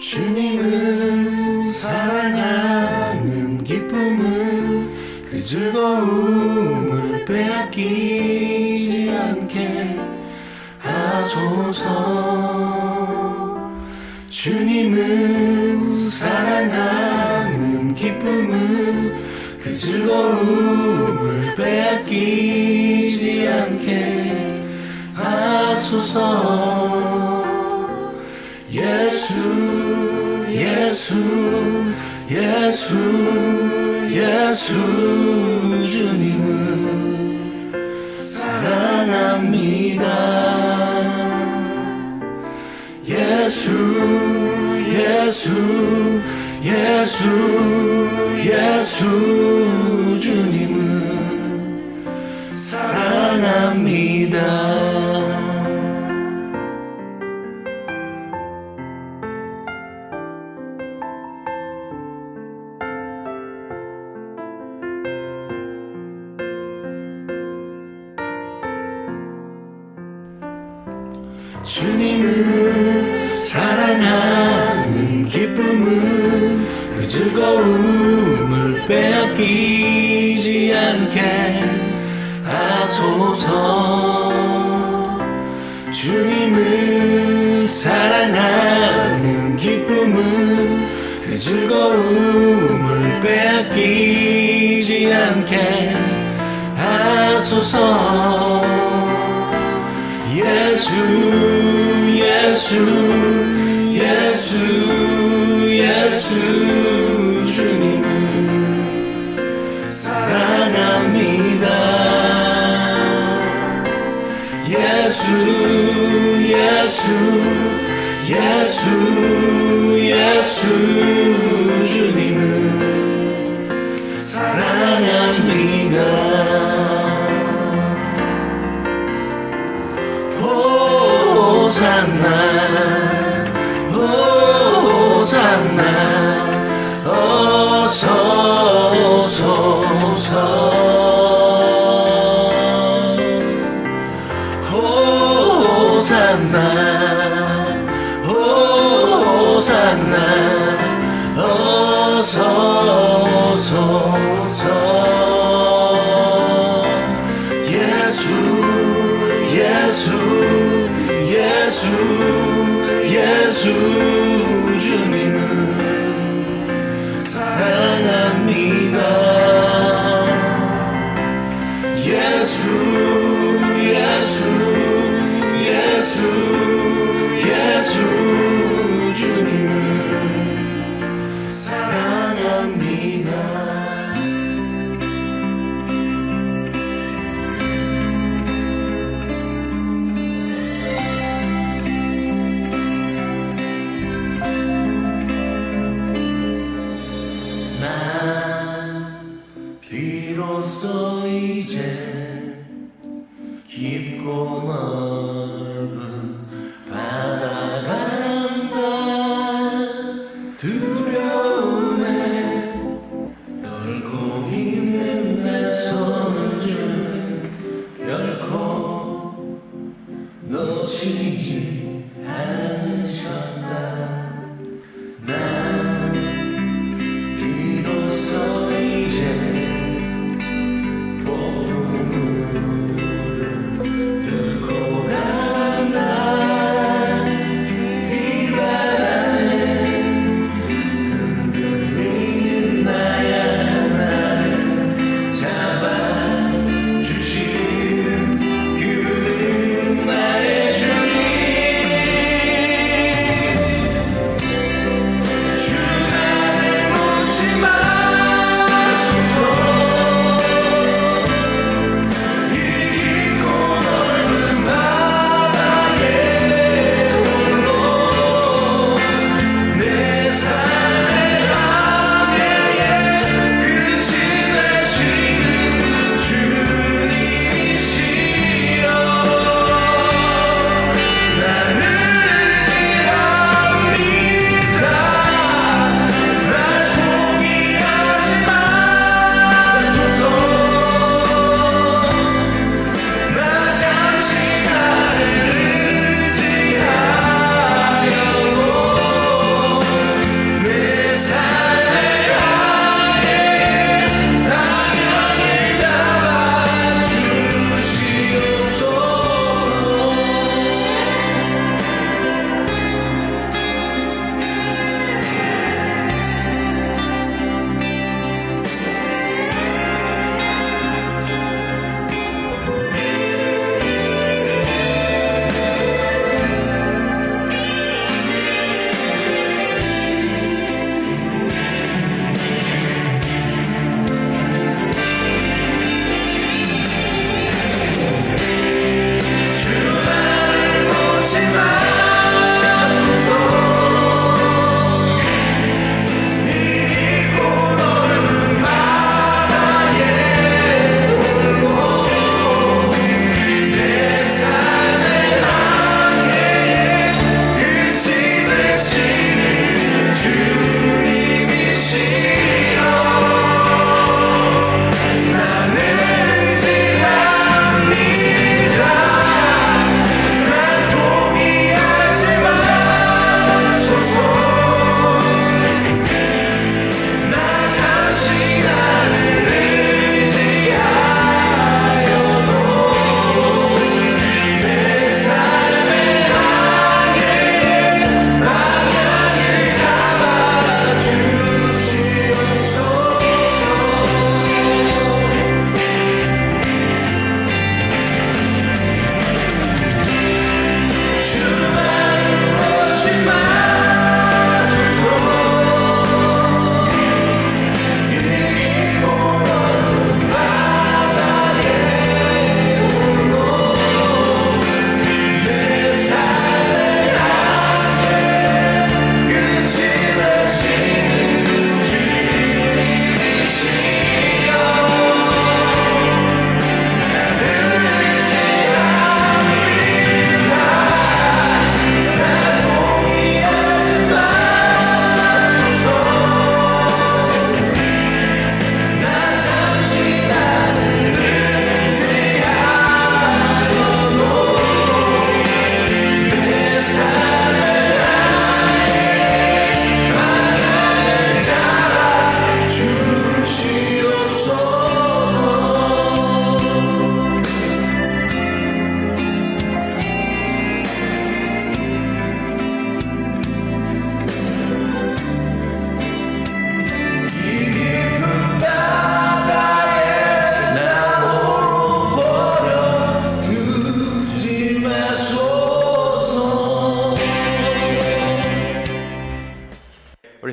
주님을 사랑하는 기쁨을 그 즐거움을 빼앗기지 않게 하소서. 주님을 사랑하는 기쁨을 그 즐거움을 빼앗기지 않게 하소서. 예수 예수 예수 예수 주님을 사랑합니다. 예수 예수 예수 예수 주님을 사랑합니다. 주님을 사랑하는 기쁨을 그 즐거움을 빼앗기지 않게 하소서. 주님을 사랑하는 기쁨을 그 즐거움을 빼앗기지 않게 하소서. 예수 예수 예수 예수 주님을 사랑합니다. 예수 예수 예수 예수 주님을 사랑합니다. 호산나 호산나 어서 오소서. 호산나 호산나 어서 오소서. 예수 예수 예수 예수 주님을 사랑합니다. 예수 예수 예수 예수 주님을 사랑합니다.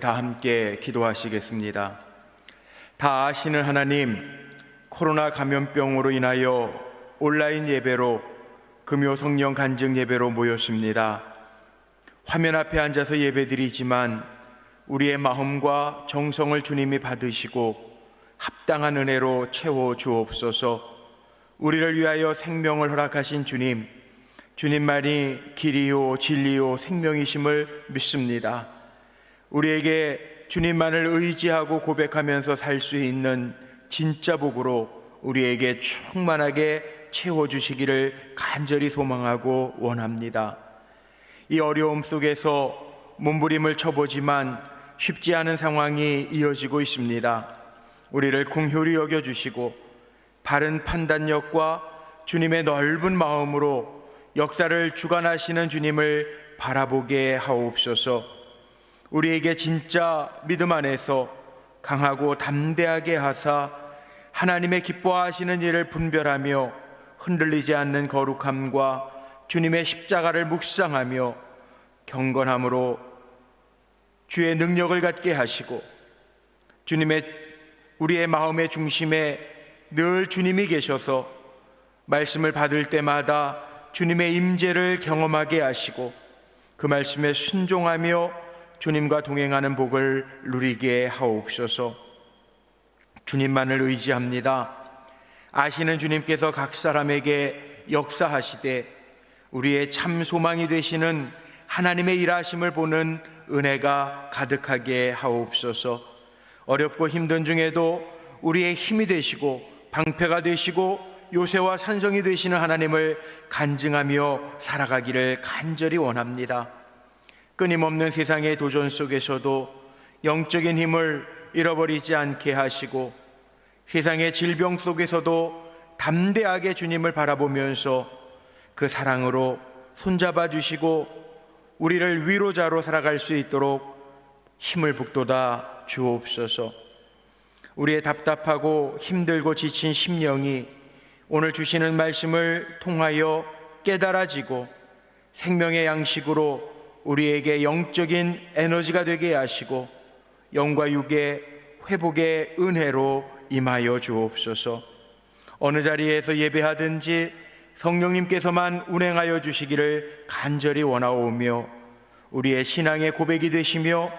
다 함께 기도하시겠습니다. 다 아시는 하나님, 코로나 감염병으로 인하여 온라인 예배로 금요 성령 간증 예배로 모였습니다. 화면 앞에 앉아서 예배드리지만 우리의 마음과 정성을 주님이 받으시고 합당한 은혜로 채워 주옵소서. 우리를 위하여 생명을 허락하신 주님, 주님만이 길이요 진리요 생명이심을 믿습니다. 우리에게 주님만을 의지하고 고백하면서 살 수 있는 진짜 복으로 우리에게 충만하게 채워주시기를 간절히 소망하고 원합니다. 이 어려움 속에서 몸부림을 쳐보지만 쉽지 않은 상황이 이어지고 있습니다. 우리를 긍휼히 여겨주시고 바른 판단력과 주님의 넓은 마음으로 역사를 주관하시는 주님을 바라보게 하옵소서. 우리에게 진짜 믿음 안에서 강하고 담대하게 하사 하나님의 기뻐하시는 일을 분별하며 흔들리지 않는 거룩함과 주님의 십자가를 묵상하며 경건함으로 주의 능력을 갖게 하시고 우리의 마음의 중심에 늘 주님이 계셔서 말씀을 받을 때마다 주님의 임재를 경험하게 하시고 그 말씀에 순종하며 주님과 동행하는 복을 누리게 하옵소서. 주님만을 의지합니다. 아시는 주님께서 각 사람에게 역사하시되 우리의 참 소망이 되시는 하나님의 일하심을 보는 은혜가 가득하게 하옵소서. 어렵고 힘든 중에도 우리의 힘이 되시고 방패가 되시고 요새와 산성이 되시는 하나님을 간증하며 살아가기를 간절히 원합니다. 끊임없는 세상의 도전 속에서도 영적인 힘을 잃어버리지 않게 하시고 세상의 질병 속에서도 담대하게 주님을 바라보면서 그 사랑으로 손잡아 주시고 우리를 위로자로 살아갈 수 있도록 힘을 북돋아 주옵소서. 우리의 답답하고 힘들고 지친 심령이 오늘 주시는 말씀을 통하여 깨달아지고 생명의 양식으로 우리에게 영적인 에너지가 되게 하시고 영과 육의 회복의 은혜로 임하여 주옵소서. 어느 자리에서 예배하든지 성령님께서만 운행하여 주시기를 간절히 원하오며 우리의 신앙의 고백이 되시며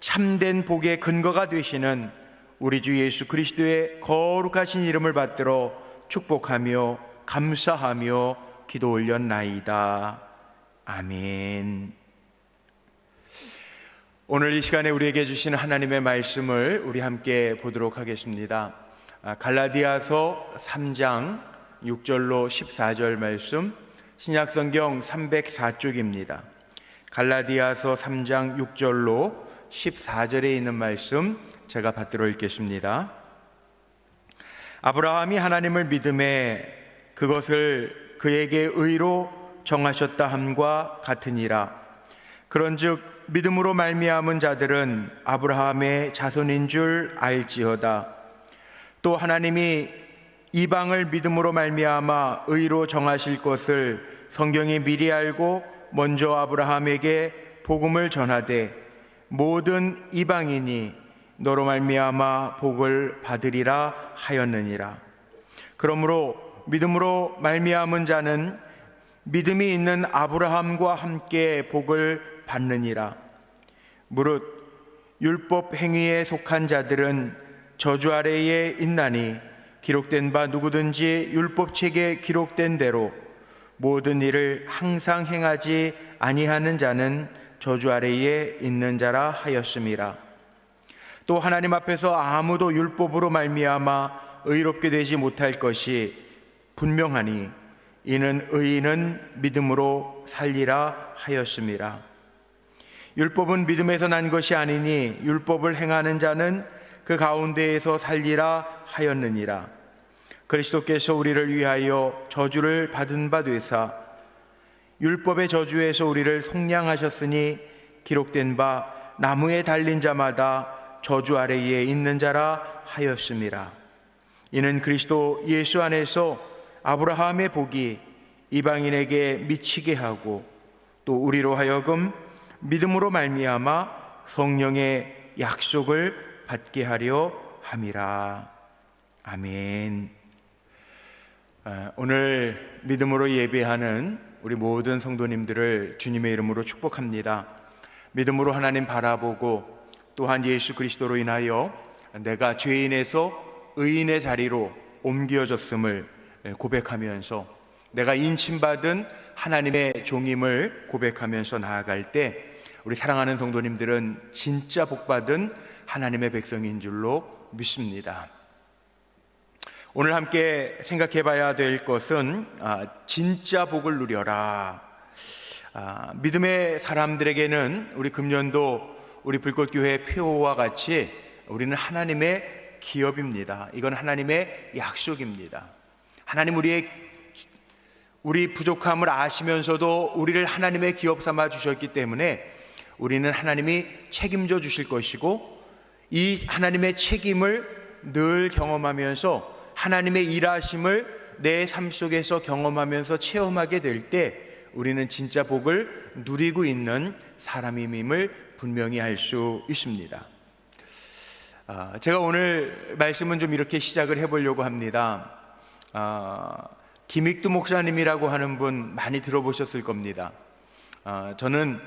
참된 복의 근거가 되시는 우리 주 예수 그리스도의 거룩하신 이름을 받들어 축복하며 감사하며 기도 올렸나이다. 아멘. 오늘 이 시간에 우리에게 주신 하나님의 말씀을 우리 함께 보도록 하겠습니다. 갈라디아서 3장 6절로 14절 말씀, 신약성경 304쪽입니다. 갈라디아서 3장 6절로 14절에 있는 말씀 제가 받들어 읽겠습니다. 아브라함이 하나님을 믿음에 그것을 그에게 의로 정하셨다 함과 같으니라. 그런즉 믿음으로 말미암은 자들은 아브라함의 자손인 줄 알지어다. 또 하나님이 이방을 믿음으로 말미암아 의로 정하실 것을 성경이 미리 알고 먼저 아브라함에게 복음을 전하되 모든 이방인이 너로 말미암아 복을 받으리라 하였느니라. 그러므로 믿음으로 말미암은 자는 믿음이 있는 아브라함과 함께 복을 받느니라. 무릇 율법 행위에 속한 자들은 저주 아래에 있나니 기록된 바 누구든지 율법책에 기록된 대로 모든 일을 항상 행하지 아니하는 자는 저주 아래에 있는 자라 하였음이라. 또 하나님 앞에서 아무도 율법으로 말미암아 의롭게 되지 못할 것이 분명하니 이는 의인은 믿음으로 살리라 하였음이라. 율법은 믿음에서 난 것이 아니니 율법을 행하는 자는 그 가운데에서 살리라 하였느니라. 그리스도께서 우리를 위하여 저주를 받은 바 되사 율법의 저주에서 우리를 속량하셨으니 기록된 바 나무에 달린 자마다 저주 아래에 있는 자라 하였음이라. 이는 그리스도 예수 안에서 아브라함의 복이 이방인에게 미치게 하고 또 우리로 하여금 믿음으로 말미암아 성령의 약속을 받게 하려 함이라. 아멘. 오늘 믿음으로 예배하는 우리 모든 성도님들을 주님의 이름으로 축복합니다. 믿음으로 하나님 바라보고 또한 예수 그리스도로 인하여 내가 죄인에서 의인의 자리로 옮겨졌음을 고백하면서 내가 인침받은 하나님의 종임을 고백하면서 나아갈 때 우리 사랑하는 성도님들은 진짜 복받은 하나님의 백성인 줄로 믿습니다. 오늘 함께 생각해 봐야 될 것은 진짜 복을 누려라. 믿음의 사람들에게는 우리 금년도 우리 불꽃교회 표와 같이 우리는 하나님의 기업입니다. 이건 하나님의 약속입니다. 하나님 우리 부족함을 아시면서도 우리를 하나님의 기업 삼아 주셨기 때문에 우리는 하나님이 책임져 주실 것이고 이 하나님의 책임을 늘 경험하면서 하나님의 일하심을 내 삶 속에서 경험하면서 체험하게 될 때 우리는 진짜 복을 누리고 있는 사람임을 분명히 알 수 있습니다. 제가 오늘 말씀은 좀 이렇게 시작을 해보려고 합니다. 김익두 목사님이라고 하는 분 많이 들어보셨을 겁니다. 저는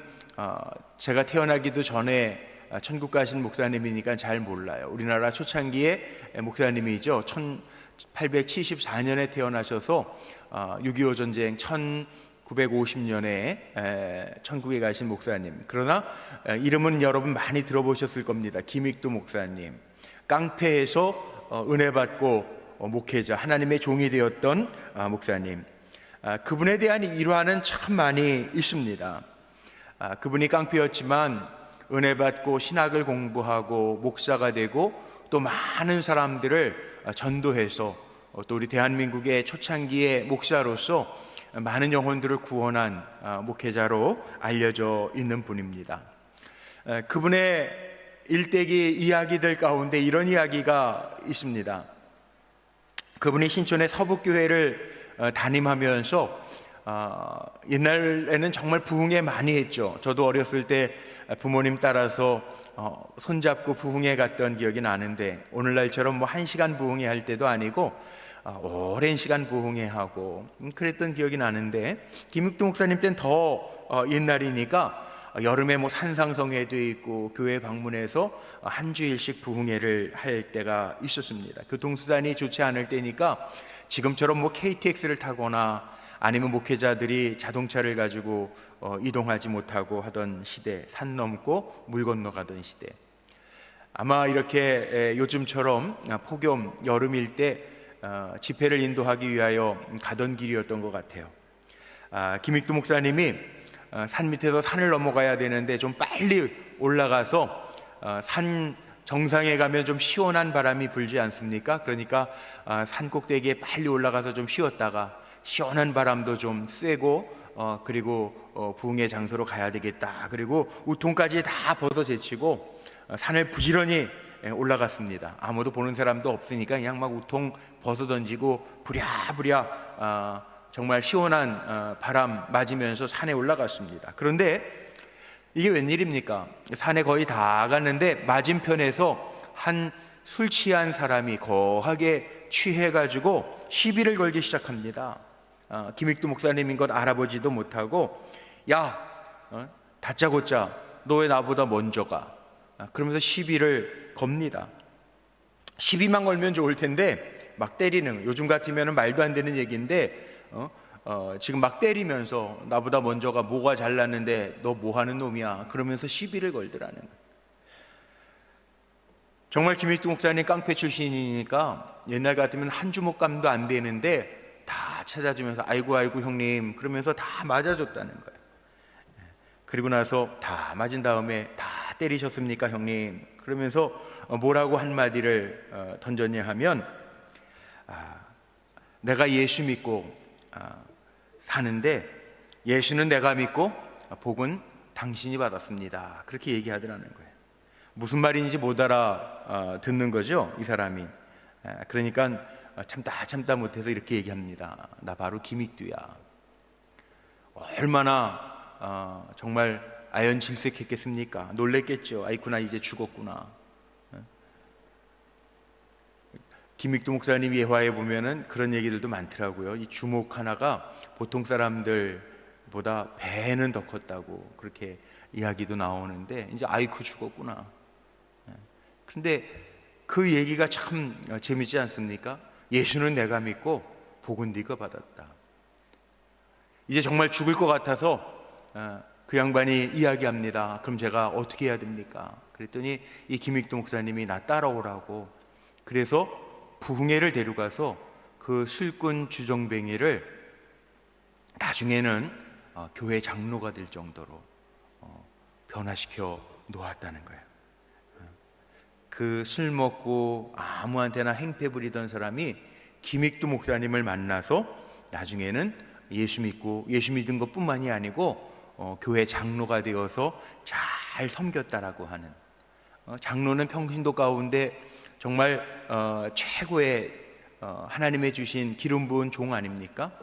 제가 태어나기도 전에 천국 가신 목사님이니까 잘 몰라요. 우리나라 초창기의 목사님이죠. 1874년에 태어나셔서 6.25 전쟁 1950년에 천국에 가신 목사님. 그러나 이름은 여러분 많이 들어보셨을 겁니다. 김익두 목사님. 깡패에서 은혜 받고 목회자, 하나님의 종이 되었던 목사님. 그분에 대한 일화는 참 많이 있습니다. 그분이 깡패였지만 은혜 받고 신학을 공부하고 목사가 되고 또 많은 사람들을 전도해서 또 우리 대한민국의 초창기의 목사로서 많은 영혼들을 구원한 목회자로 알려져 있는 분입니다. 그분의 일대기 이야기들 가운데 이런 이야기가 있습니다. 그분이 신촌의 서북교회를 담임하면서 옛날에는 정말 부흥회 많이 했죠. 저도 어렸을 때 부모님 따라서 손잡고 부흥회 갔던 기억이 나는데 오늘날처럼 뭐 1시간 부흥회 할 때도 아니고 오랜 시간 부흥회 하고 그랬던 기억이 나는데 김익두 목사님 때는 더 옛날이니까 여름에 뭐 산상성회도 있고 교회 방문해서 한 주일씩 부흥회를 할 때가 있었습니다. 교통수단이 좋지 않을 때니까 지금처럼 뭐 KTX를 타거나 아니면 목회자들이 자동차를 가지고 이동하지 못하고 하던 시대, 산 넘고 물 건너가던 시대. 아마 이렇게 요즘처럼 폭염 여름일 때 집회를 인도하기 위하여 가던 길이었던 것 같아요. 김익두 목사님이 산 밑에서 산을 넘어가야 되는데 좀 빨리 올라가서 산 정상에 가면 좀 시원한 바람이 불지 않습니까? 그러니까 산 꼭대기에 빨리 올라가서 좀 쉬었다가 시원한 바람도 좀 쐬고 그리고 부흥회 장소로 가야 되겠다. 그리고 우통까지 다 벗어 제치고 산을 부지런히 올라갔습니다. 아무도 보는 사람도 없으니까 그냥 막 우통 벗어 던지고 부랴부랴 정말 시원한 바람 맞으면서 산에 올라갔습니다. 그런데 이게 웬일입니까? 산에 거의 다 갔는데 맞은편에서 한 술 취한 사람이 거하게 취해가지고 시비를 걸기 시작합니다. 김익두 목사님인 것 알아보지도 못하고 야, 다짜고짜 너 왜 나보다 먼저 가? 그러면서 시비를 겁니다. 시비만 걸면 좋을 텐데 막 때리는, 요즘 같으면 말도 안 되는 얘기인데 지금 막 때리면서 나보다 먼저가 뭐가 잘났는데 너 뭐 하는 놈이야? 그러면서 시비를 걸더라는 거예요. 정말 김익두 목사님 깡패 출신이니까 옛날 같으면 한 주먹감도 안 되는데 다 찾아주면서 아이고 형님 그러면서 다 맞아줬다는 거예요. 그리고 나서 다 맞은 다음에 다 때리셨습니까 형님? 그러면서 뭐라고 한마디를 던졌냐 하면 내가 예수 믿고 사는데 예수는 내가 믿고 복은 당신이 받았습니다. 그렇게 얘기하더라는 거예요. 무슨 말인지 못 알아 듣는 거죠, 이 사람이. 그러니까 참다 못해서 이렇게 얘기합니다. 나 바로 김익두야. 얼마나 정말 아연 질색했겠습니까? 놀랬겠죠. 아이쿠나 이제 죽었구나. 김익두 목사님 예화에 보면은 그런 얘기들도 많더라고요. 이 주목 하나가 보통 사람들보다 배는 더 컸다고 그렇게 이야기도 나오는데 이제 아이쿠 죽었구나. 근데 그 얘기가 참 재밌지 않습니까? 예수는 내가 믿고 복은 네가 받았다. 이제 정말 죽을 것 같아서 그 양반이 이야기합니다. 그럼 제가 어떻게 해야 됩니까? 그랬더니 이 김익두 목사님이 나 따라오라고. 그래서 부흥회를 데려가서 그 술꾼 주정뱅이를 나중에는 교회 장로가 될 정도로 변화시켜 놓았다는 거예요. 그 술 먹고 아무한테나 행패 부리던 사람이 김익두 목사님을 만나서 나중에는 예수 믿은 것뿐만이 아니고 교회 장로가 되어서 잘 섬겼다라고 하는, 장로는 평신도 가운데 정말 최고의 하나님의 주신 기름 부은 종 아닙니까?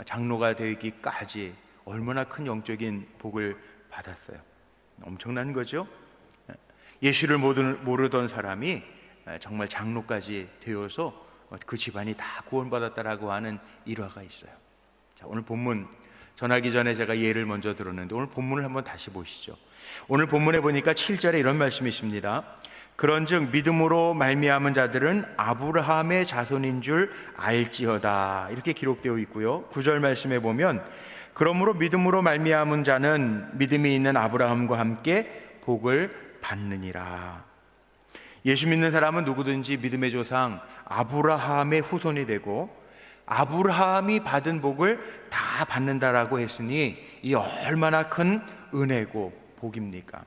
장로가 되기까지 얼마나 큰 영적인 복을 받았어요. 엄청난 거죠. 예수를 모르던 사람이 정말 장로까지 되어서 그 집안이 다 구원받았다라고 하는 일화가 있어요. 자, 오늘 본문 전하기 전에 제가 예를 먼저 들었는데 오늘 본문을 한번 다시 보시죠. 오늘 본문에 보니까 7절에 이런 말씀이 있습니다. 그런즉 믿음으로 말미암은 자들은 아브라함의 자손인 줄 알지어다, 이렇게 기록되어 있고요. 9절 말씀에 보면 그러므로 믿음으로 말미암은 자는 믿음이 있는 아브라함과 함께 복을 받느니라. 예수 믿는 사람은 누구든지 믿음의 조상 아브라함의 후손이 되고 아브라함이 받은 복을 다 받는다라고 했으니 이 얼마나 큰 은혜고 복입니까?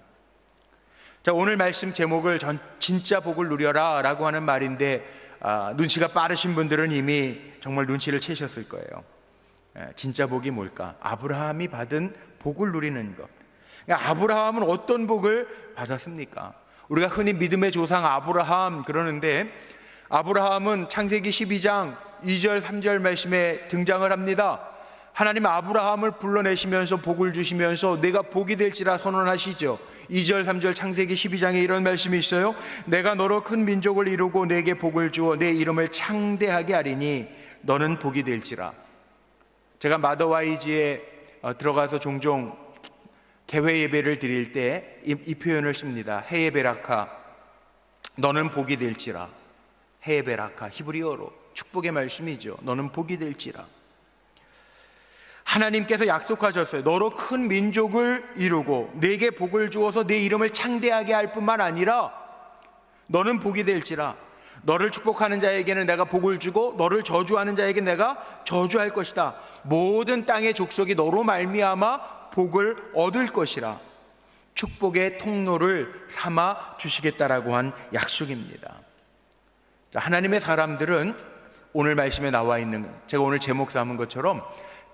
자, 오늘 말씀 제목을 진짜 복을 누려라 라고 하는 말인데 눈치가 빠르신 분들은 이미 정말 눈치를 채셨을 거예요. 진짜 복이 뭘까? 아브라함이 받은 복을 누리는 것. 그러니까 아브라함은 어떤 복을 받았습니까? 우리가 흔히 믿음의 조상 아브라함 그러는데 아브라함은 창세기 12장 2절 3절 말씀에 등장을 합니다. 하나님 아브라함을 불러내시면서 복을 주시면서 내가 복이 될지라 선언하시죠. 2절 3절 창세기 12장에 이런 말씀이 있어요. 내가 너로 큰 민족을 이루고 내게 복을 주어 내 이름을 창대하게 하리니 너는 복이 될지라. 제가 마더와이즈에 들어가서 종종 개회 예배를 드릴 때 이 표현을 씁니다. 헤예베라카, 너는 복이 될지라. 헤예베라카, 히브리어로 축복의 말씀이죠. 너는 복이 될지라. 하나님께서 약속하셨어요. 너로 큰 민족을 이루고 내게 복을 주어서 내 이름을 창대하게 할 뿐만 아니라 너는 복이 될지라. 너를 축복하는 자에게는 내가 복을 주고 너를 저주하는 자에게 내가 저주할 것이다. 모든 땅의 족속이 너로 말미암아 복을 얻을 것이라. 축복의 통로를 삼아 주시겠다라고 한 약속입니다. 하나님의 사람들은 오늘 말씀에 나와 있는, 제가 오늘 제목 삼은 것처럼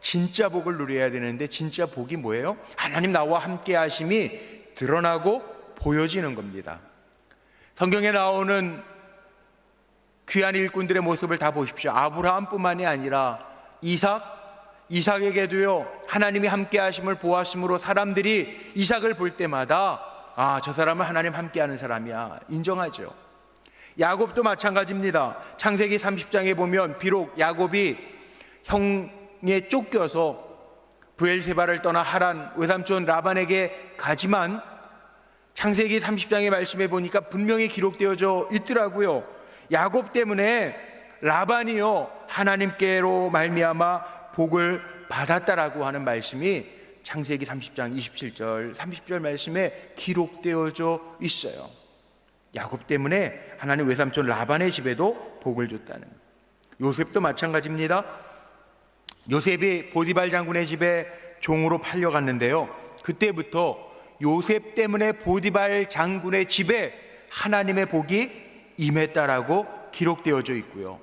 진짜 복을 누려야 되는데 진짜 복이 뭐예요? 하나님 나와 함께 하심이 드러나고 보여지는 겁니다. 성경에 나오는 귀한 일꾼들의 모습을 다 보십시오. 아브라함뿐만이 아니라 이삭에게도요 하나님이 함께 하심을 보았으므로 사람들이 이삭을 볼 때마다 저 사람은 하나님 함께 하는 사람이야 인정하죠. 야곱도 마찬가지입니다. 창세기 30장에 보면 비록 야곱이 형에 쫓겨서 브엘세바를 떠나 하란 외삼촌 라반에게 가지만 창세기 30장의 말씀에 보니까 분명히 기록되어져 있더라고요. 야곱 때문에 라반이요 하나님께로 말미암아 복을 받았다라고 하는 말씀이 창세기 30장 27절 30절 말씀에 기록되어져 있어요. 야곱 때문에 하나님 외삼촌 라반의 집에도 복을 줬다는. 요셉도 마찬가지입니다. 요셉이 보디발 장군의 집에 종으로 팔려갔는데요, 그때부터 요셉 때문에 보디발 장군의 집에 하나님의 복이 임했다라고 기록되어져 있고요.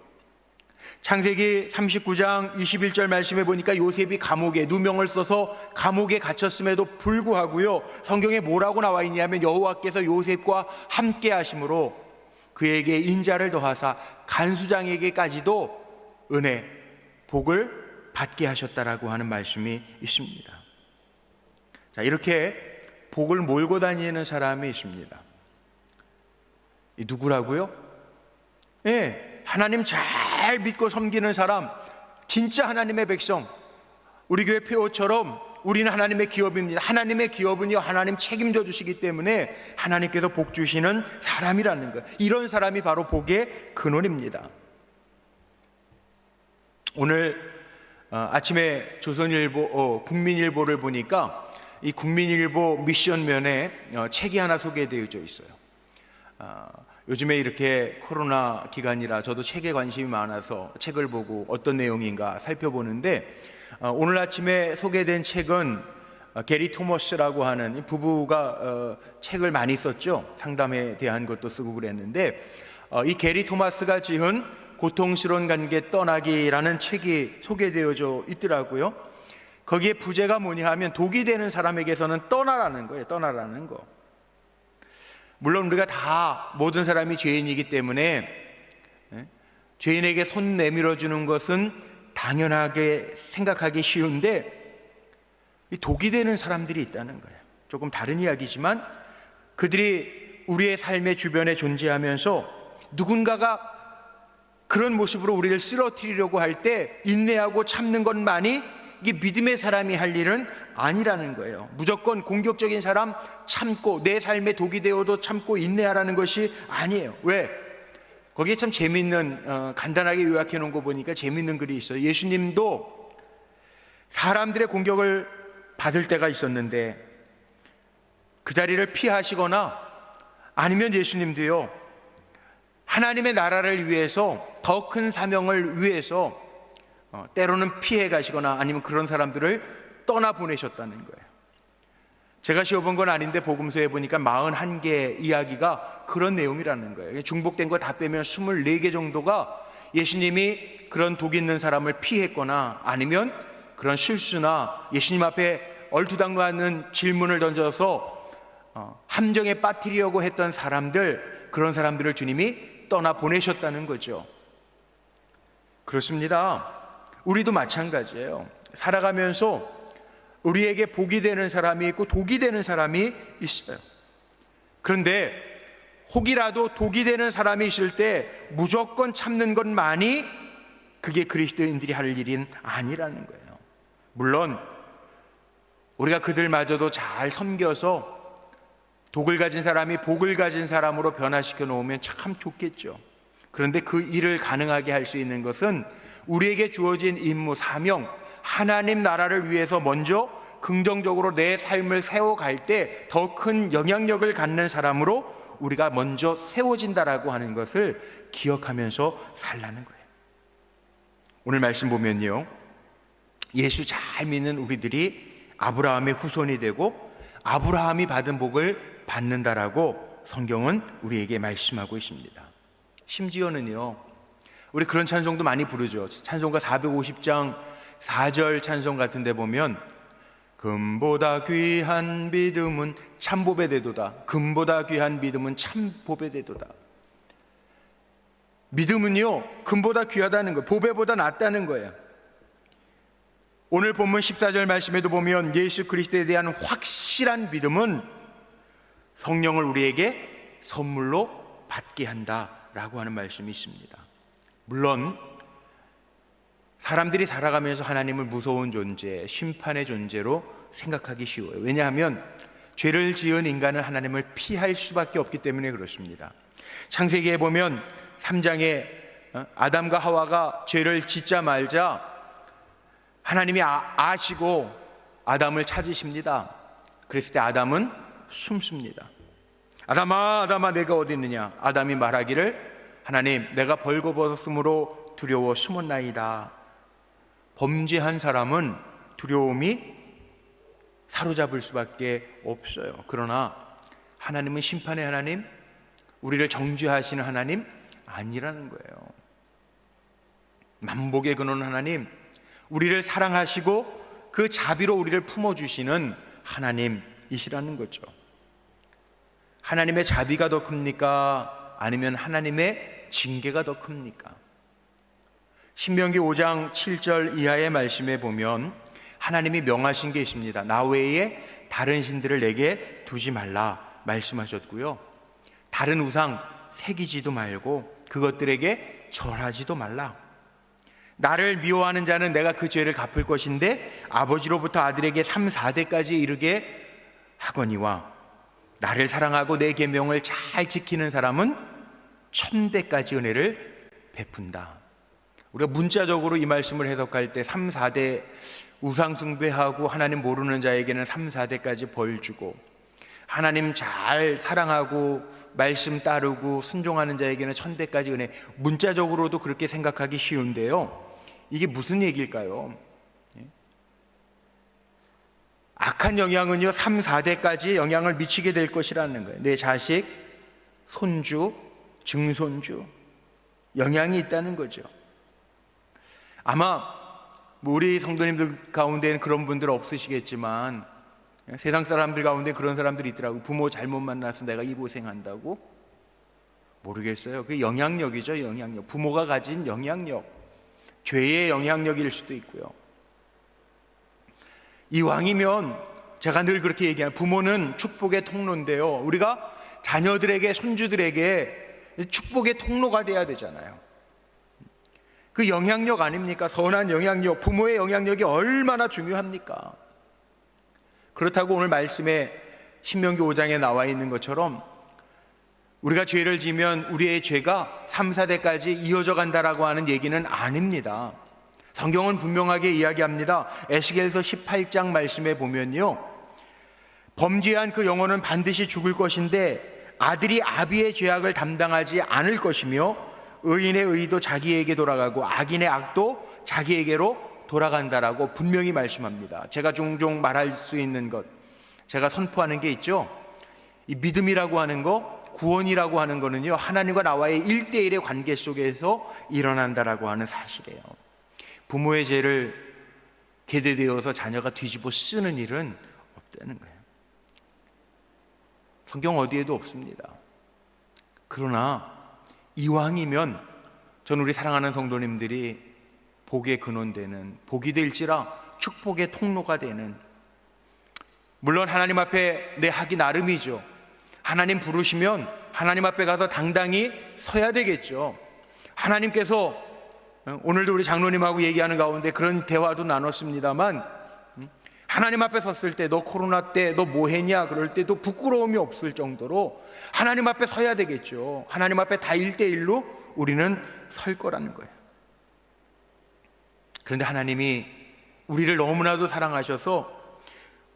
창세기 39장 21절 말씀에 보니까 요셉이 감옥에 누명을 써서 감옥에 갇혔음에도 불구하고요, 성경에 뭐라고 나와 있냐면 여호와께서 요셉과 함께 하심으로 그에게 인자를 더하사 간수장에게까지도 은혜, 복을 받게 하셨다라고 하는 말씀이 있습니다. 자, 이렇게 복을 몰고 다니는 사람이 있습니다. 이 누구라고요? 예, 하나님 잘 믿고 섬기는 사람, 진짜 하나님의 백성. 우리 교회 표어처럼 우리는 하나님의 기업입니다. 하나님의 기업은요, 하나님 책임져 주시기 때문에 하나님께서 복 주시는 사람이라는 것. 이런 사람이 바로 복의 근원입니다. 오늘 아침에 조선일보, 국민일보를 보니까 이 국민일보 미션면에 책이 하나 소개되어져 있어요. 요즘에 이렇게 코로나 기간이라 저도 책에 관심이 많아서 책을 보고 어떤 내용인가 살펴보는데, 오늘 아침에 소개된 책은 게리 토머스라고 하는 부부가 책을 많이 썼죠. 상담에 대한 것도 쓰고 그랬는데, 이 게리 토마스가 지은 고통스러운 관계 떠나기라는 책이 소개되어져 있더라고요. 거기에 부제가 뭐냐 하면 독이 되는 사람에게서는 떠나라는 거예요. 떠나라는 거. 물론 우리가 다 모든 사람이 죄인이기 때문에 죄인에게 손 내밀어 주는 것은 당연하게 생각하기 쉬운데, 이 독이 되는 사람들이 있다는 거예요. 조금 다른 이야기지만 그들이 우리의 삶의 주변에 존재하면서 누군가가 그런 모습으로 우리를 쓰러뜨리려고 할 때 인내하고 참는 것만이 이게 믿음의 사람이 할 일은 아니라는 거예요. 무조건 공격적인 사람 참고 내 삶에 독이 되어도 참고 인내하라는 것이 아니에요. 왜? 거기에 참 재밌는, 간단하게 요약해 놓은 거 보니까 재밌는 글이 있어요. 예수님도 사람들의 공격을 받을 때가 있었는데 그 자리를 피하시거나, 아니면 예수님도요, 하나님의 나라를 위해서, 더 큰 사명을 위해서 때로는 피해 가시거나 아니면 그런 사람들을 떠나보내셨다는 거예요. 제가 시험본 건 아닌데 복음서에 보니까 41개 이야기가 그런 내용이라는 거예요. 중복된 거 다 빼면 24개 정도가 예수님이 그런 독 있는 사람을 피했거나, 아니면 그런 실수나 예수님 앞에 얼토당토하는 질문을 던져서 함정에 빠뜨리려고 했던 사람들, 그런 사람들을 주님이 떠나보내셨다는 거죠. 그렇습니다. 우리도 마찬가지예요. 살아가면서 우리에게 복이 되는 사람이 있고 독이 되는 사람이 있어요. 그런데 혹이라도 독이 되는 사람이 있을 때 무조건 참는 것만이 그게 그리스도인들이 할 일은 아니라는 거예요. 물론 우리가 그들마저도 잘 섬겨서 독을 가진 사람이 복을 가진 사람으로 변화시켜 놓으면 참 좋겠죠. 그런데 그 일을 가능하게 할 수 있는 것은 우리에게 주어진 임무, 사명, 하나님 나라를 위해서 먼저 긍정적으로 내 삶을 세워갈 때 더 큰 영향력을 갖는 사람으로 우리가 먼저 세워진다라고 하는 것을 기억하면서 살라는 거예요. 오늘 말씀 보면요, 예수 잘 믿는 우리들이 아브라함의 후손이 되고 아브라함이 받은 복을 받는다라고 성경은 우리에게 말씀하고 있습니다. 심지어는요, 우리 그런 찬송도 많이 부르죠. 찬송가 450장 4절 찬송 같은 데 보면 금보다 귀한 믿음은 참복의 대도다. 금보다 귀한 믿음은 참복의 대도다. 믿음은요, 금보다 귀하다는 거예요. 보배보다 낫다는 거예요. 오늘 본문 14절 말씀에도 보면 예수 그리스도에 대한 확실한 믿음은 성령을 우리에게 선물로 받게 한다라고 하는 말씀이 있습니다. 물론 사람들이 살아가면서 하나님을 무서운 존재, 심판의 존재로 생각하기 쉬워요. 왜냐하면 죄를 지은 인간은 하나님을 피할 수밖에 없기 때문에 그렇습니다. 창세기에 보면 3장에 아담과 하와가 죄를 짓자마자 하나님이 아시고 아담을 찾으십니다. 그랬을 때 아담은 숨습니다. 아담아, 아담아, 내가 어디 있느냐? 아담이 말하기를, 하나님, 내가 벌거벗었으므로 두려워 숨었나이다. 범죄한 사람은 두려움이 사로잡을 수밖에 없어요. 그러나 하나님은 심판의 하나님, 우리를 정죄하시는 하나님 아니라는 거예요. 만복의 근원 하나님, 우리를 사랑하시고 그 자비로 우리를 품어주시는 하나님이시라는 거죠. 하나님의 자비가 더 큽니까? 아니면 하나님의 징계가 더 큽니까? 신명기 5장 7절 이하의 말씀에 보면 하나님이 명하신 게 있습니다. 나 외에 다른 신들을 내게 두지 말라 말씀하셨고요. 다른 우상 새기지도 말고 그것들에게 절하지도 말라. 나를 미워하는 자는 내가 그 죄를 갚을 것인데 아버지로부터 아들에게 3, 4대까지 이르게 하거니와 나를 사랑하고 내 계명을 잘 지키는 사람은 1000대까지 은혜를 베푼다. 우리가 문자적으로 이 말씀을 해석할 때 3, 4대 우상 숭배하고 하나님 모르는 자에게는 3, 4대까지 벌 주고 하나님 잘 사랑하고 말씀 따르고 순종하는 자에게는 1000대까지 은혜, 문자적으로도 그렇게 생각하기 쉬운데요, 이게 무슨 얘기일까요? 악한 영향은요 3, 4대까지 영향을 미치게 될 것이라는 거예요. 내 자식, 손주, 증손주 영향이 있다는 거죠. 아마 우리 성도님들 가운데는 그런 분들 없으시겠지만 세상 사람들 가운데 그런 사람들이 있더라고요. 부모 잘못 만나서 내가 이 고생한다고? 모르겠어요. 그게 영향력이죠. 영향력. 부모가 가진 영향력, 죄의 영향력일 수도 있고요. 이왕이면 제가 늘 그렇게 얘기해요. 부모는 축복의 통로인데요, 우리가 자녀들에게, 손주들에게 축복의 통로가 돼야 되잖아요. 그 영향력 아닙니까? 선한 영향력, 부모의 영향력이 얼마나 중요합니까? 그렇다고 오늘 말씀에 신명기 5장에 나와 있는 것처럼 우리가 죄를 지면 우리의 죄가 3, 4대까지 이어져 간다라고 하는 얘기는 아닙니다. 성경은 분명하게 이야기합니다. 에스겔서 18장 말씀에 보면요, 범죄한 그 영혼은 반드시 죽을 것인데 아들이 아비의 죄악을 담당하지 않을 것이며 의인의 의도 자기에게 돌아가고 악인의 악도 자기에게로 돌아간다라고 분명히 말씀합니다. 제가 종종 말할 수 있는 것, 제가 선포하는 게 있죠. 이 믿음이라고 하는 거, 구원이라고 하는 거는요, 하나님과 나와의 1대1의 관계 속에서 일어난다라고 하는 사실이에요. 부모의 죄를 계대되어서 자녀가 뒤집어 쓰는 일은 없다는 거예요. 성경 어디에도 없습니다. 그러나 이왕이면 전 우리 사랑하는 성도님들이 복의 근원되는, 복이 될지라 축복의 통로가 되는, 물론 하나님 앞에 내 하기 나름이죠. 하나님 부르시면 하나님 앞에 가서 당당히 서야 되겠죠. 하나님께서 오늘도 우리 장로님하고 얘기하는 가운데 그런 대화도 나눴습니다만, 하나님 앞에 섰을 때 너 코로나 때 너 뭐 했냐 그럴 때도 부끄러움이 없을 정도로 하나님 앞에 서야 되겠죠. 하나님 앞에 다 1대1로 우리는 설 거라는 거예요. 그런데 하나님이 우리를 너무나도 사랑하셔서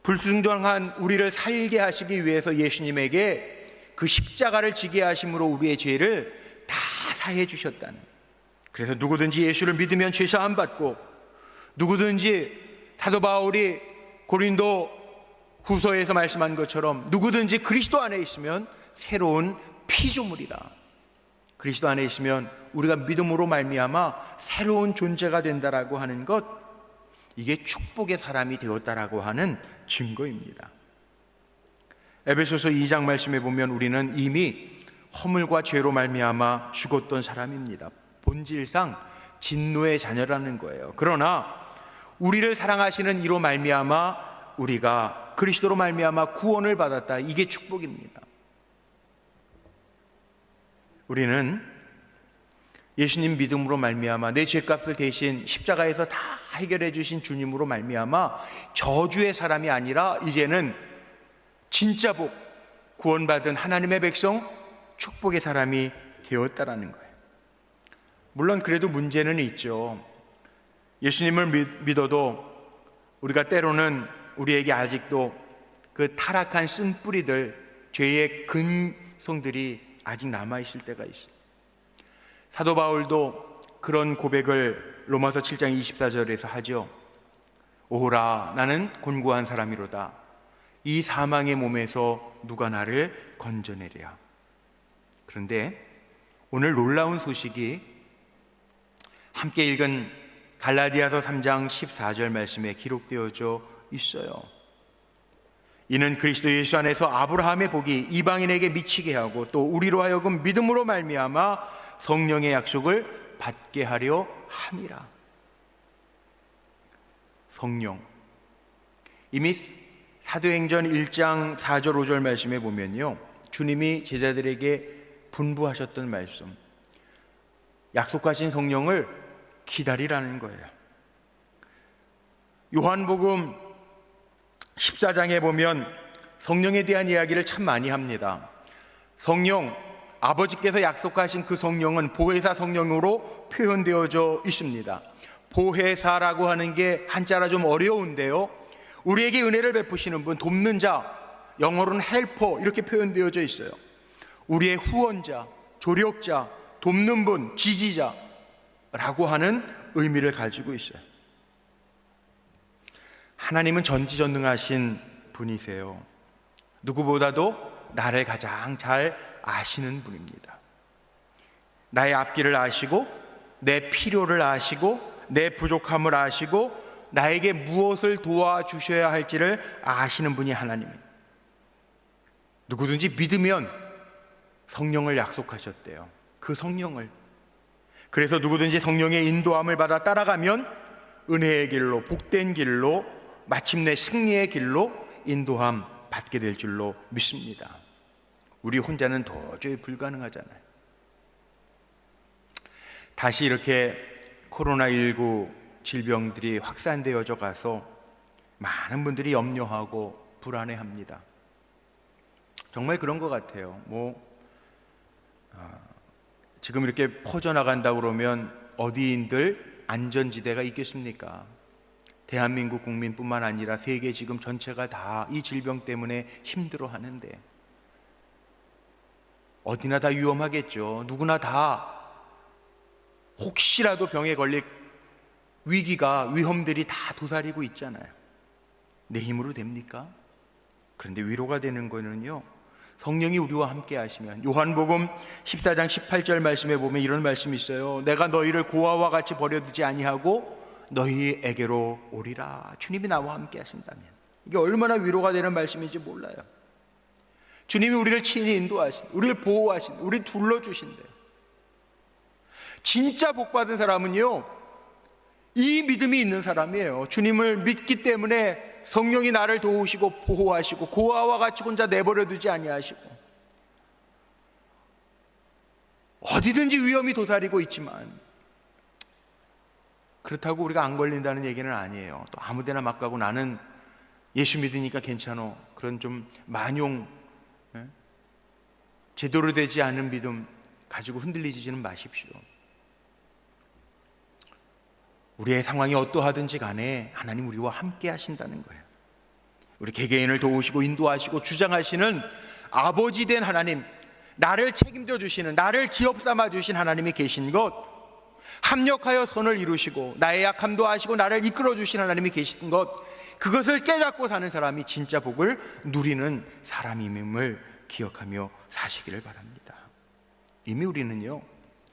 불순종한 우리를 살게 하시기 위해서 예수님에게 그 십자가를 지게 하심으로 우리의 죄를 다 사해 주셨다는, 그래서 누구든지 예수를 믿으면 죄 사함 받고, 누구든지 사도 바울이 고린도 후서에서 말씀한 것처럼 누구든지 그리스도 안에 있으면 새로운 피조물이라. 그리스도 안에 있으면 우리가 믿음으로 말미암아 새로운 존재가 된다라고 하는 것, 이게 축복의 사람이 되었다라고 하는 증거입니다. 에베소서 2장 말씀에 보면 우리는 이미 허물과 죄로 말미암아 죽었던 사람입니다. 본질상 진노의 자녀라는 거예요. 그러나 우리를 사랑하시는 이로 말미암아 우리가 그리스도로 말미암아 구원을 받았다. 이게 축복입니다. 우리는 예수님 믿음으로 말미암아 내 죄값을 대신 십자가에서 다 해결해 주신 주님으로 말미암아 저주의 사람이 아니라 이제는 진짜 복, 구원받은 하나님의 백성, 축복의 사람이 되었다라는 거예요. 물론 그래도 문제는 있죠. 예수님을 믿어도 우리가 때로는 우리에게 아직도 그 타락한 쓴뿌리들, 죄의 근성들이 아직 남아있을 때가 있어요. 사도 바울도 그런 고백을 로마서 7장 24절에서 하죠. 오호라, 나는 곤고한 사람이로다. 이 사망의 몸에서 누가 나를 건져내랴. 그런데 오늘 놀라운 소식이 함께 읽은 갈라디아서 3장 14절 말씀에 기록되어져 있어요. 이는 그리스도 예수 안에서 아브라함의 복이 이방인에게 미치게 하고 또 우리로 하여금 믿음으로 말미암아 성령의 약속을 받게 하려 함이라. 성령, 이미 사도행전 1장 4절 5절 말씀에 보면요, 주님이 제자들에게 분부하셨던 말씀, 약속하신 성령을 기다리라는 거예요. 요한복음 14장에 보면 성령에 대한 이야기를 참 많이 합니다. 성령, 아버지께서 약속하신 그 성령은 보혜사 성령으로 표현되어져 있습니다. 보혜사라고 하는 게 한자라 좀 어려운데요, 우리에게 은혜를 베푸시는 분, 돕는 자, 영어로는 헬퍼 이렇게 표현되어져 있어요. 우리의 후원자, 조력자, 돕는 분, 지지자라고 하는 의미를 가지고 있어요. 하나님은 전지전능하신 분이세요. 누구보다도 나를 가장 잘 아시는 분입니다. 나의 앞길을 아시고, 내 필요를 아시고, 내 부족함을 아시고, 나에게 무엇을 도와주셔야 할지를 아시는 분이 하나님입니다. 누구든지 믿으면 성령을 약속하셨대요. 그 성령을. 그래서 누구든지 성령의 인도함을 받아 따라가면 은혜의 길로, 복된 길로, 마침내 승리의 길로 인도함 받게 될 줄로 믿습니다. 우리 혼자는 도저히 불가능하잖아요. 다시 이렇게 코로나19 질병들이 확산되어져 가서 많은 분들이 염려하고 불안해합니다. 정말 그런 것 같아요. 지금 이렇게 퍼져나간다고 그러면 어디인들 안전지대가 있겠습니까? 대한민국 국민뿐만 아니라 세계 지금 전체가 다 이 질병 때문에 힘들어 하는데, 어디나 다 위험하겠죠. 누구나 다 혹시라도 병에 걸릴 위기가, 위험들이 다 도사리고 있잖아요. 내 힘으로 됩니까? 그런데 위로가 되는 거는요, 성령이 우리와 함께 하시면, 요한복음 14장 18절 말씀에 보면 이런 말씀이 있어요. 내가 너희를 고아와 같이 버려두지 아니하고 너희에게로 오리라. 주님이 나와 함께 하신다면, 이게 얼마나 위로가 되는 말씀인지 몰라요. 주님이 우리를 친히 인도하신, 우리를 보호하신, 우리를 둘러주신대요. 진짜 복받은 사람은요, 이 믿음이 있는 사람이에요. 주님을 믿기 때문에 성령이 나를 도우시고 보호하시고 고아와 같이 혼자 내버려 두지 아니하시고, 어디든지 위험이 도사리고 있지만 그렇다고 우리가 안 걸린다는 얘기는 아니에요. 또 아무데나 막 가고 나는 예수 믿으니까 괜찮아, 그런 좀 만용, 제대로 되지 않은 믿음 가지고 흔들리지는 마십시오. 우리의 상황이 어떠하든지 간에 하나님 우리와 함께 하신다는 거예요. 우리 개개인을 도우시고 인도하시고 주장하시는 아버지 된 하나님, 나를 책임져 주시는, 나를 기업 삼아 주신 하나님이 계신 것, 합력하여 선을 이루시고 나의 약함도 아시고 나를 이끌어 주신 하나님이 계신 것, 그것을 깨닫고 사는 사람이 진짜 복을 누리는 사람임을 기억하며 사시기를 바랍니다. 이미 우리는요,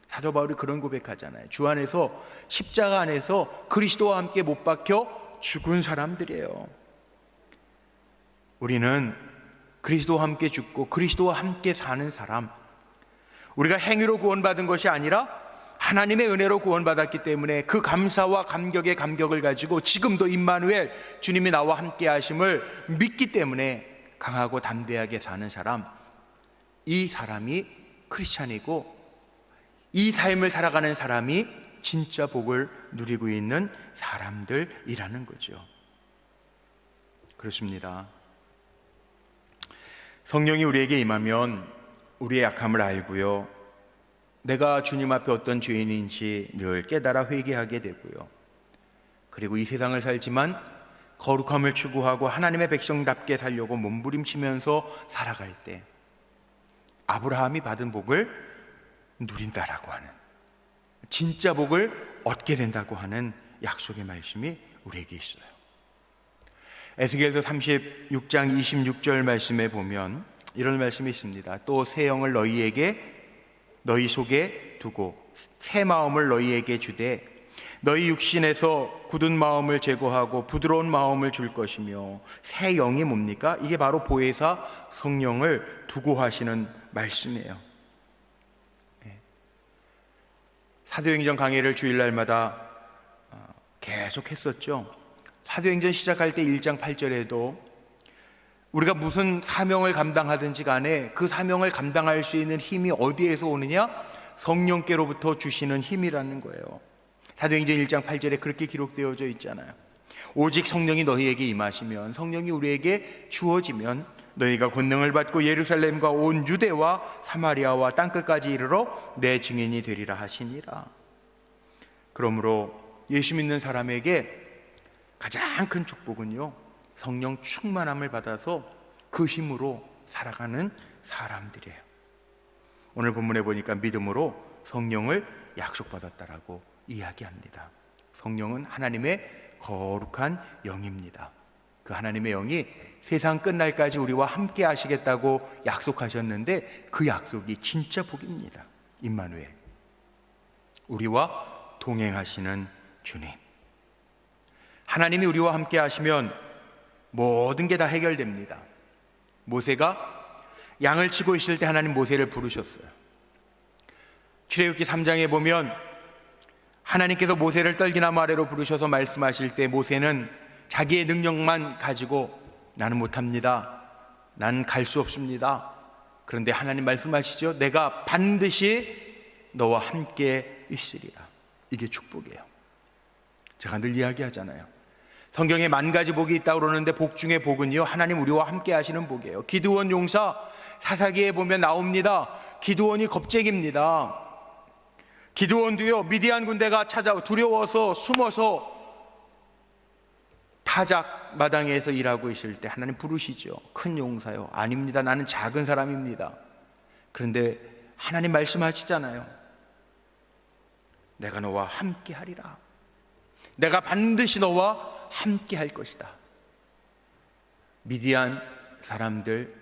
사도 바울이 그런 고백하잖아요. 주 안에서, 십자가 안에서 그리스도와 함께 못 박혀 죽은 사람들이에요. 우리는 그리스도와 함께 죽고 그리스도와 함께 사는 사람, 우리가 행위로 구원받은 것이 아니라 하나님의 은혜로 구원받았기 때문에 그 감사와 감격의 감격을 가지고 지금도 임마누엘, 주님이 나와 함께 하심을 믿기 때문에 강하고 담대하게 사는 사람, 이 사람이 크리스찬이고, 이 삶을 살아가는 사람이 진짜 복을 누리고 있는 사람들이라는 거죠. 그렇습니다. 성령이 우리에게 임하면 우리의 약함을 알고요, 내가 주님 앞에 어떤 죄인인지 늘 깨달아 회개하게 되고요, 그리고 이 세상을 살지만 거룩함을 추구하고 하나님의 백성답게 살려고 몸부림치면서 살아갈 때 아브라함이 받은 복을 누린다라고 하는, 진짜 복을 얻게 된다고 하는 약속의 말씀이 우리에게 있어요. 에스겔서 36장 26절 말씀에 보면 이런 말씀이 있습니다. 또 새 영을 너희 속에 두고 새 마음을 너희에게 주되 너희 육신에서 굳은 마음을 제거하고 부드러운 마음을 줄 것이며, 새 영이 뭡니까? 이게 바로 보혜사 성령을 두고 하시는 말씀이에요. 사도행전 강해를 주일날마다 계속 했었죠. 사도행전 시작할 때 1장 8절에도 우리가 무슨 사명을 감당하든지 간에 그 사명을 감당할 수 있는 힘이 어디에서 오느냐? 성령께로부터 주시는 힘이라는 거예요. 사도행전 1장 8절에 그렇게 기록되어져 있잖아요. 오직 성령이 너희에게 임하시면, 성령이 우리에게 주어지면 너희가 권능을 받고 예루살렘과 온 유대와 사마리아와 땅끝까지 이르러 내 증인이 되리라 하시니라. 그러므로 예수 믿는 사람에게 가장 큰 축복은요, 성령 충만함을 받아서 그 힘으로 살아가는 사람들이에요. 오늘 본문에 보니까 믿음으로 성령을 약속받았다라고 이야기합니다. 성령은 하나님의 거룩한 영입니다. 그 하나님의 영이 세상 끝날까지 우리와 함께 하시겠다고 약속하셨는데 그 약속이 진짜 복입니다. 임마누엘, 우리와 동행하시는 주님. 하나님이 우리와 함께 하시면 모든 게 다 해결됩니다. 모세가 양을 치고 있을 때 하나님 모세를 부르셨어요. 출애굽기 3장에 보면 하나님께서 모세를 떨기나무 아래로 부르셔서 말씀하실 때 모세는 자기의 능력만 가지고 나는 못합니다, 난 갈 수 없습니다. 그런데 하나님 말씀하시죠. 내가 반드시 너와 함께 있으리라. 이게 축복이에요. 제가 늘 이야기하잖아요. 성경에 10,000가지 복이 있다고 그러는데 복 중에 복은요, 하나님 우리와 함께 하시는 복이에요. 기드온 용사 사사기에 보면 나옵니다. 기드온이 겁쟁입니다. 기드온도요, 미디안 군대가 찾아와 두려워서 숨어서 타작 마당에서 일하고 있을 때 하나님 부르시죠. 큰 용사요. 아닙니다, 나는 작은 사람입니다. 그런데 하나님 말씀하시잖아요. 내가 너와 함께 하리라. 내가 반드시 너와 함께 할 것이다. 미디안 사람들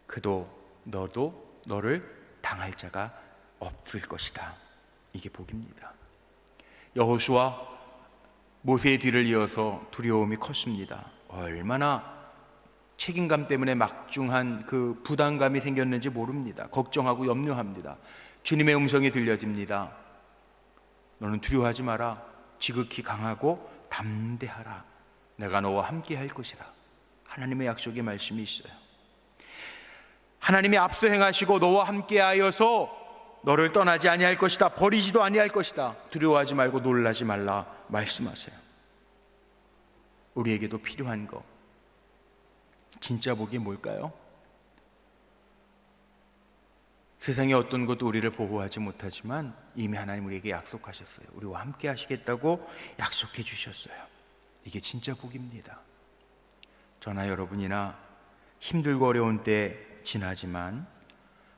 그도 너도 너를 당할 자가 없을 것이다. 이게 복입니다. 여호수아 모세의 뒤를 이어서 두려움이 컸습니다. 얼마나 책임감 때문에 막중한 그 부담감이 생겼는지 모릅니다. 걱정하고 염려합니다. 주님의 음성이 들려집니다. 너는 두려워하지 마라. 지극히 강하고 담대하라. 내가 너와 함께 할 것이라. 하나님의 약속의 말씀이 있어요. 하나님이 앞서 행하시고 너와 함께 하여서 너를 떠나지 아니할 것이다. 버리지도 아니할 것이다. 두려워하지 말고 놀라지 말라 말씀하세요. 우리에게도 필요한 거, 진짜 복이 뭘까요? 세상의 어떤 것도 우리를 보호하지 못하지만 이미 하나님 우리에게 약속하셨어요. 우리와 함께 하시겠다고 약속해 주셨어요. 이게 진짜 복입니다. 저나 여러분이나 힘들고 어려운 때 지나지만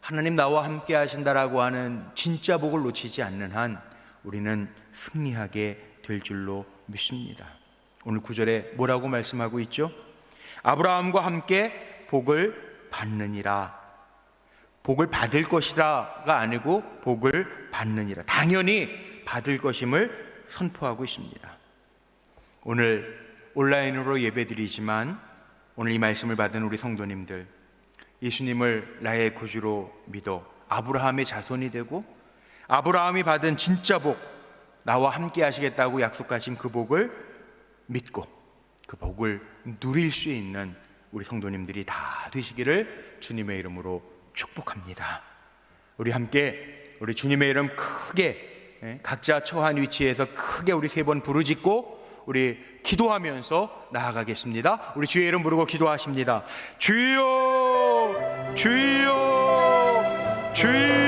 하나님 나와 함께 하신다라고 하는 진짜 복을 놓치지 않는 한 우리는 승리하게 될 줄로 믿습니다. 오늘 9절에 뭐라고 말씀하고 있죠? 아브라함과 함께 복을 받느니라. 복을 받을 것이라가 아니고 복을 받느니라. 당연히 받을 것임을 선포하고 있습니다. 오늘 온라인으로 예배드리지만 오늘 이 말씀을 받은 우리 성도님들, 예수님을 나의 구주로 믿어 아브라함의 자손이 되고 아브라함이 받은 진짜 복, 나와 함께 하시겠다고 약속하신 그 복을 믿고 그 복을 누릴 수 있는 우리 성도님들이 다 되시기를 주님의 이름으로 축복합니다. 우리 함께 우리 주님의 이름 크게 각자 처한 위치에서 크게 우리 3번 부르짖고 우리 기도하면서 나아가겠습니다. 우리 주의 이름 부르고 기도하십니다. 주여, 주여, 주여.